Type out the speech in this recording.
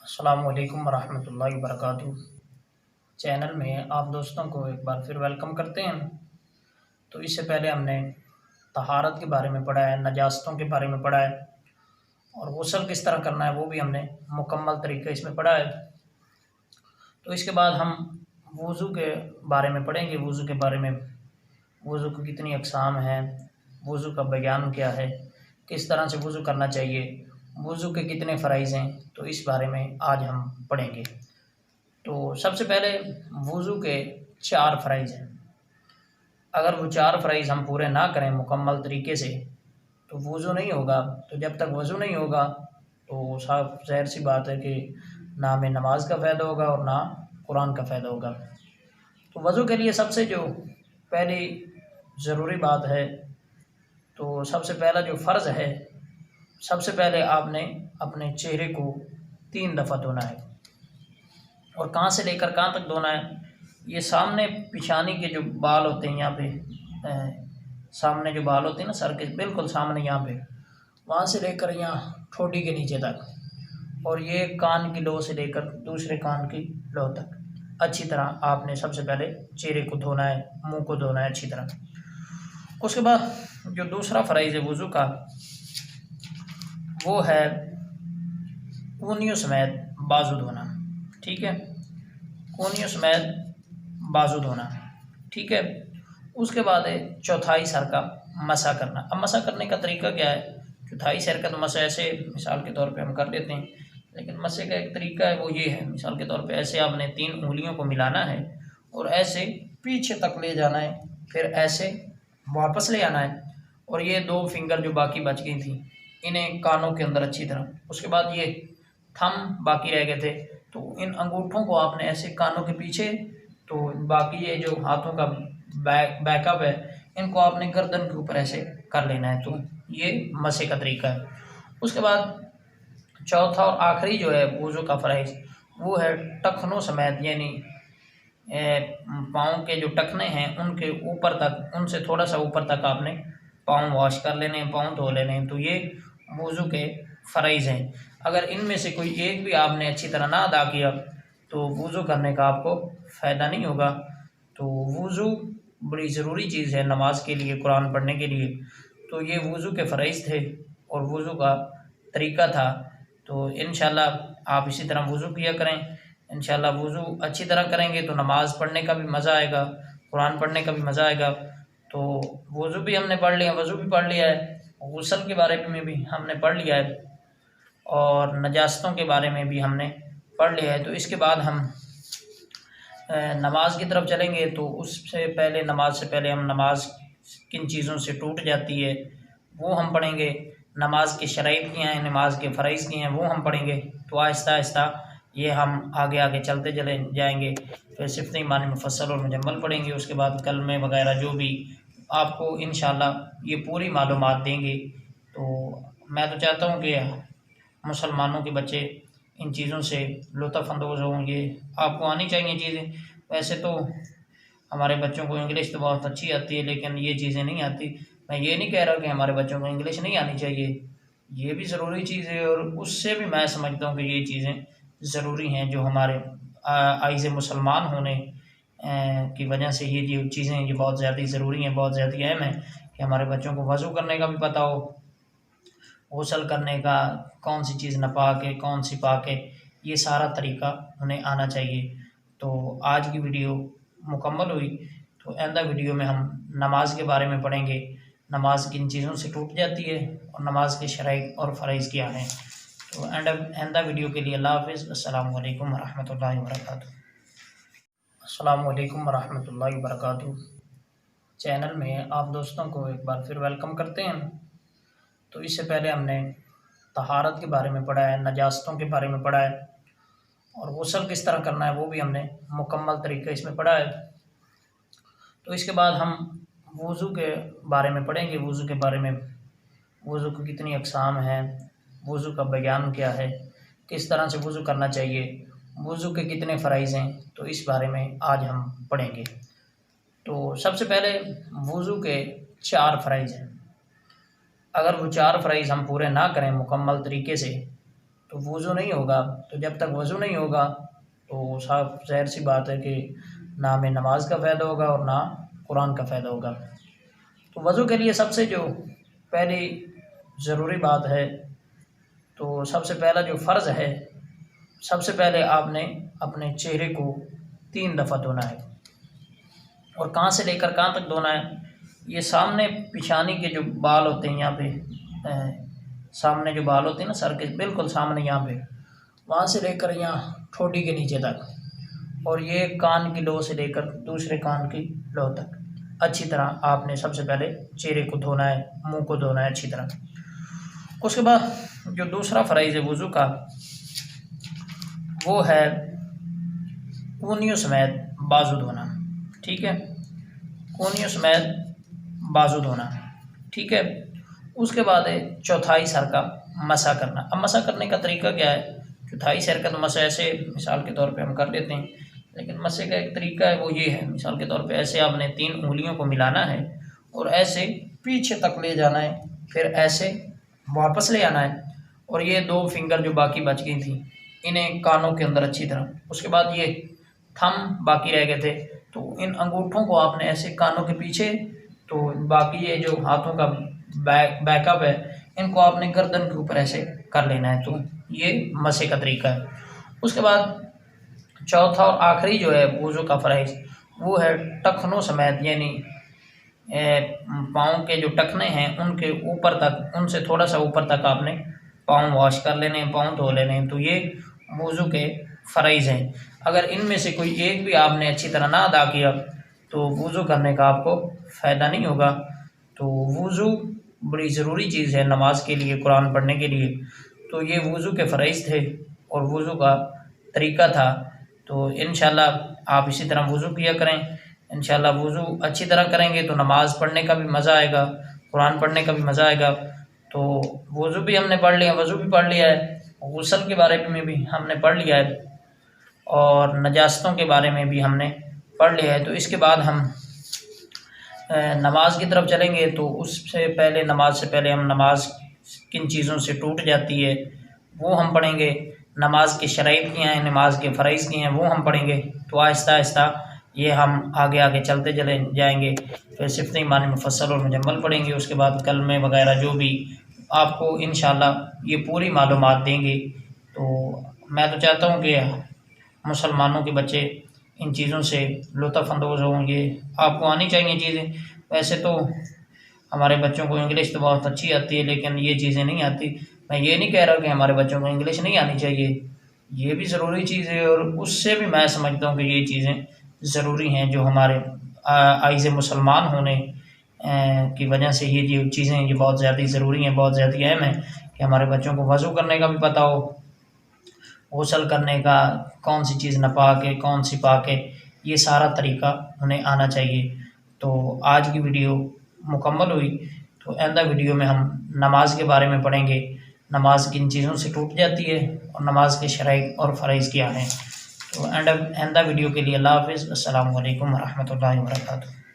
अस्सलामुअलैकुम वरहमतुल्लाहि वबरकातुहू। चैनल में आप दोस्तों को एक बार फिर वेलकम करते हैं। तो इससे पहले हमने तहारत के बारे में पढ़ा है, नजास्तों के बारे में पढ़ा है और गुस्ल किस तरह करना है वो भी हमने मुकम्मल तरीका इसमें पढ़ा है। तो इसके बाद हम वज़ू के बारे में पढ़ेंगे। वज़ू के बारे में, वज़ू की कितनी अक़साम हैं, वज़ू का बयान क्या है, किस तरह से वज़ू करना चाहिए, वज़ू के कितने फ़राइज़ हैं, तो इस बारे में आज हम पढ़ेंगे। तो सबसे पहले वज़ू के 4 फ़राइज़ हैं। अगर वो 4 फ़राइज़ हम पूरे ना करें मुकम्मल तरीके से तो वज़ू नहीं होगा। तो जब तक वज़ू नहीं होगा तो साफ ज़ाहिर सी बात है कि ना हमें नमाज का फ़ायदा होगा और ना कुरान का फ़ायदा होगा। तो वज़ू के लिए सबसे जो पहली ज़रूरी बात है, तो सबसे पहला जो फ़र्ज़ है, सबसे पहले आपने अपने चेहरे को 3 दफ़ा धोना है। और कहाँ से लेकर कहाँ तक धोना है? ये सामने पिछानी के जो बाल होते हैं, यहाँ पे सामने जो बाल होते हैं ना, सर के बिल्कुल सामने यहाँ पे, वहाँ से लेकर यहाँ ठोडी के नीचे तक, और ये कान की लो से लेकर दूसरे कान की लो तक अच्छी तरह आपने सबसे पहले चेहरे को धोना है, मुंह को धोना है अच्छी तरह। उसके बाद जो दूसरा फ़राइज़ है वज़ू का, वो है कूनियों समेत बाजू धोना। ठीक है, कूनियों समेत बाजू धोना। ठीक है। उसके बाद है चौथाई सर का मसा करना। अब मसा करने का तरीका क्या है? चौथाई सर का तो मसा ऐसे मिसाल के तौर पे हम कर लेते हैं, लेकिन मसे का एक तरीका है, वो ये है, मिसाल के तौर पे ऐसे आपने 3 उंगलियों को मिलाना है और ऐसे पीछे तक ले जाना है, फिर ऐसे वापस ले आना है, और ये 2 फिंगर जो बाकी बच गई थी इन्हें कानों के अंदर अच्छी तरह, उसके बाद ये थंब बाकी रह गए थे, तो इन अंगूठों को आपने ऐसे कानों के पीछे, तो बाकी ये जो हाथों का बैकअप है इनको आपने गर्दन के ऊपर ऐसे कर लेना है। तो ये मसे का तरीका है। उसके बाद चौथा और आखिरी जो है वज़ू का फ़राइज़, वो है टखनों समेत, यानी पाँव के जो टखने हैं उनके ऊपर तक, उनसे थोड़ा सा ऊपर तक आपने पाँव वॉश कर लेने हैं, पाँव धो लेने हैं। तो ये वज़ू के फ़राइज़ हैं। अगर इनमें से कोई एक भी आपने अच्छी तरह ना अदा किया तो वज़ू करने का आपको फ़ायदा नहीं होगा। तो वज़ू बड़ी ज़रूरी चीज़ है नमाज के लिए, कुरान पढ़ने के लिए। तो ये वज़ू के फ़राइज़ थे और वज़ू का तरीका था। तो इंशाअल्लाह आप इसी तरह वज़ू किया करें। इंशाअल्लाह वज़ू अच्छी तरह करेंगे तो नमाज़ पढ़ने का भी मज़ा आएगा, कुरान पढ़ने का भी मज़ा आएगा। तो वज़ू भी हमने पढ़ लिया, वज़ू भी पढ़ लिया है, गुस्ल के बारे में भी हमने पढ़ लिया है और नजास्तों के बारे में भी हमने पढ़ लिया है। तो इसके बाद हम नमाज की तरफ चलेंगे। तो उससे पहले, नमाज से पहले हम नमाज किन चीज़ों से टूट जाती है वो हम पढ़ेंगे, नमाज के शराइत क्या हैं, नमाज के फ़राइज़ क्या हैं वो हम पढ़ेंगे। तो आहिस्ता आहिस्ता ये हम आगे आगे चलते चले जाएंगे। फिर सिफ़त ईमान मुफ़स्सल और मुजम्मल पढ़ेंगे, उसके बाद कलमे वगैरह जो भी आपको इंशाअल्लाह ये पूरी मालूमात देंगे। तो मैं तो चाहता हूँ कि मुसलमानों के बच्चे इन चीज़ों से लुत्फ़ अंदोज़ हों। ये आपको आनी चाहिए चीज़ें। वैसे तो हमारे बच्चों को इंग्लिश तो बहुत अच्छी आती है, लेकिन ये चीज़ें नहीं आती। मैं ये नहीं कह रहा कि हमारे बच्चों को इंग्लिश नहीं आनी चाहिए, ये भी ज़रूरी चीज़ है, और उससे भी मैं समझता हूँ कि ये चीज़ें ज़रूरी हैं जो हमारे आइज़ मुसलमान होने की वजह से ये चीज़ें ये बहुत ज़्यादा ज़रूरी हैं, बहुत ज़्यादा अहम है कि हमारे बच्चों को वज़ू करने का भी पता हो, गुस्ल करने का, कौन सी चीज़ नापाक है, कौन सी पाक है, ये सारा तरीका उन्हें आना चाहिए। तो आज की वीडियो मुकम्मल हुई। तो आइंदा वीडियो में हम नमाज के बारे में पढ़ेंगे, नमाज किन चीज़ों से टूट जाती है और नमाज के शराइत और फ़राइज़ क्या हैं। तो आइंदा वीडियो के लिए अल्लाह हाफ़िज़। अस्सलामु अलैकुम वरहमतुल्लाहि वबरकातुहू। अस्सलामु अलैकुम वरहमतुल्लाहि वबरकातुहू। चैनल में आप दोस्तों को एक बार फिर वेलकम करते हैं। तो इससे पहले हमने तहारत के बारे में पढ़ा है, नजास्तों के बारे में पढ़ा है और गुस्ल किस तरह करना है वो भी हमने मुकम्मल तरीका इसमें पढ़ा है। तो इसके बाद हम वज़ू के बारे में पढ़ेंगे। वज़ू के बारे में, वज़ू की कितनी अक़साम हैं, वज़ू का बयान क्या है, किस तरह से वज़ू करना चाहिए, वज़ू के कितने फ़राइज़ हैं, तो इस बारे में आज हम पढ़ेंगे। तो सबसे पहले वज़ू के 4 फ़राइज़ हैं। अगर वो 4 फ़राइज़ हम पूरे ना करें मुकम्मल तरीके से तो तो वज़ू नहीं होगा। तो जब तक वज़ू नहीं होगा तो साफ ज़ाहिर सी बात है कि ना हमें नमाज का फ़ायदा होगा और ना कुरान का फ़ायदा होगा। तो वज़ू के लिए सबसे जो पहली ज़रूरी बात है, तो सबसे पहला जो फ़र्ज़ है, सबसे पहले आपने अपने चेहरे को 3 दफ़ा धोना है। और कहाँ से लेकर कहाँ तक धोना है? ये सामने पिछानी के जो बाल होते हैं यहाँ पे, सामने जो बाल होते हैं ना सर के बिल्कुल सामने यहाँ पे, वहाँ से लेकर यहाँ ठोडी के नीचे तक, और ये कान की लो से लेकर दूसरे कान की लो तक अच्छी तरह आपने सबसे पहले चेहरे को धोना है, मुंह को धोना है अच्छी तरह। उसके बाद जो दूसरा फ़राइज़ है वज़ू का, वो है कूनियों समेत बाजू धोना। ठीक है, कूनियों समेत बाजू धोना। ठीक है। उसके बाद है चौथाई सर का मसा करना। अब मसा करने का तरीका क्या है? चौथाई सर का तो मसा ऐसे मिसाल के तौर पे हम कर लेते हैं, लेकिन मसे का एक तरीका है, वो ये है, मिसाल के तौर पे ऐसे आपने 3 उंगलियों को मिलाना है और ऐसे पीछे तक ले जाना है, फिर ऐसे वापस ले आना है, और ये 2 फिंगर जो बाकी बच गई थी इन्हें कानों के अंदर अच्छी तरह, उसके बाद ये थंब बाकी रह गए थे, तो इन अंगूठों को आपने ऐसे कानों के पीछे, तो बाकी ये जो हाथों का बैकअप है इनको आपने गर्दन के ऊपर ऐसे कर लेना है। तो ये मसे का तरीका है। उसके बाद चौथा और आखिरी जो है वज़ू का फ़राइज़, वो है टखनों समेत, यानी पाँव के जो टखने हैं उनके ऊपर तक, उनसे थोड़ा सा ऊपर तक आपने पाँव वॉश कर लेने हैं, पाँव धो लेने हैं। तो ये वज़ू के फ़राइज़ हैं। अगर इनमें से कोई एक भी आपने अच्छी तरह ना अदा किया तो वज़ू करने का आपको फ़ायदा नहीं होगा। तो वज़ू बड़ी ज़रूरी चीज़ है नमाज के लिए, कुरान पढ़ने के लिए। तो ये वज़ू के फ़राइज़ थे और वज़ू का तरीका था। तो इंशाल्लाह आप इसी तरह वज़ू किया करें। इंशाल्लाह वज़ू अच्छी तरह करेंगे तो नमाज़ पढ़ने का भी मज़ा आएगा, कुरान पढ़ने का भी मज़ा आएगा। तो वज़ू भी हमने पढ़ लिया, वज़ू भी पढ़ लिया है, गुस्ल के बारे में भी हमने पढ़ लिया है, और नजास्तों के बारे में भी हमने पढ़ लिया है। तो इसके बाद हम नमाज की तरफ चलेंगे। तो उससे पहले, नमाज से पहले हम नमाज किन चीज़ों से टूट जाती है वो हम पढ़ेंगे, नमाज के शराइत क्या हैं, नमाज के फ़राइज़ क्या हैं वो हम पढ़ेंगे। तो आहिस्ता आहिस्ता ये हम आगे आगे चलते चले जाएंगे। फिर सिफ़त ईमान मुफ़स्सल और मुजम्मल पढ़ेंगे, उसके बाद कलमे वगैरह जो भी आपको इंशाल्लाह ये पूरी मालूमात देंगे। तो मैं तो चाहता हूँ कि मुसलमानों के बच्चे इन चीज़ों से लुत्फ़अंदोज़ हों, ये आपको आनी चाहिए चीज़ें। वैसे तो हमारे बच्चों को इंग्लिश तो बहुत अच्छी आती है, लेकिन ये चीज़ें नहीं आती। मैं ये नहीं कह रहा कि हमारे बच्चों को इंग्लिश नहीं आनी चाहिए, ये भी ज़रूरी चीज़ है, और उससे भी मैं समझता हूँ कि ये चीज़ें ज़रूरी हैं, जो हमारे आइज़ मुसलमान होने की वजह से ये चीज़ें ये बहुत ज़्यादा ज़रूरी हैं, बहुत ज़्यादा अहम है कि हमारे बच्चों को वज़ू करने का भी पता हो, गुस्ल करने का, कौन सी चीज़ नपा के कौन सी पा के, ये सारा तरीका उन्हें आना चाहिए। तो आज की वीडियो मुकम्मल हुई। तो आइंदा वीडियो में हम नमाज के बारे में पढ़ेंगे, नमाज किन चीज़ों से टूट जाती है और नमाज के शराइत और फ़राइज़ क्या हैं। तो आइंदा वीडियो के लिए अल्लाह हाफ़िज़। अस्सलामु अलैकुम व रहमतुल्लाहि व बरकातुहू।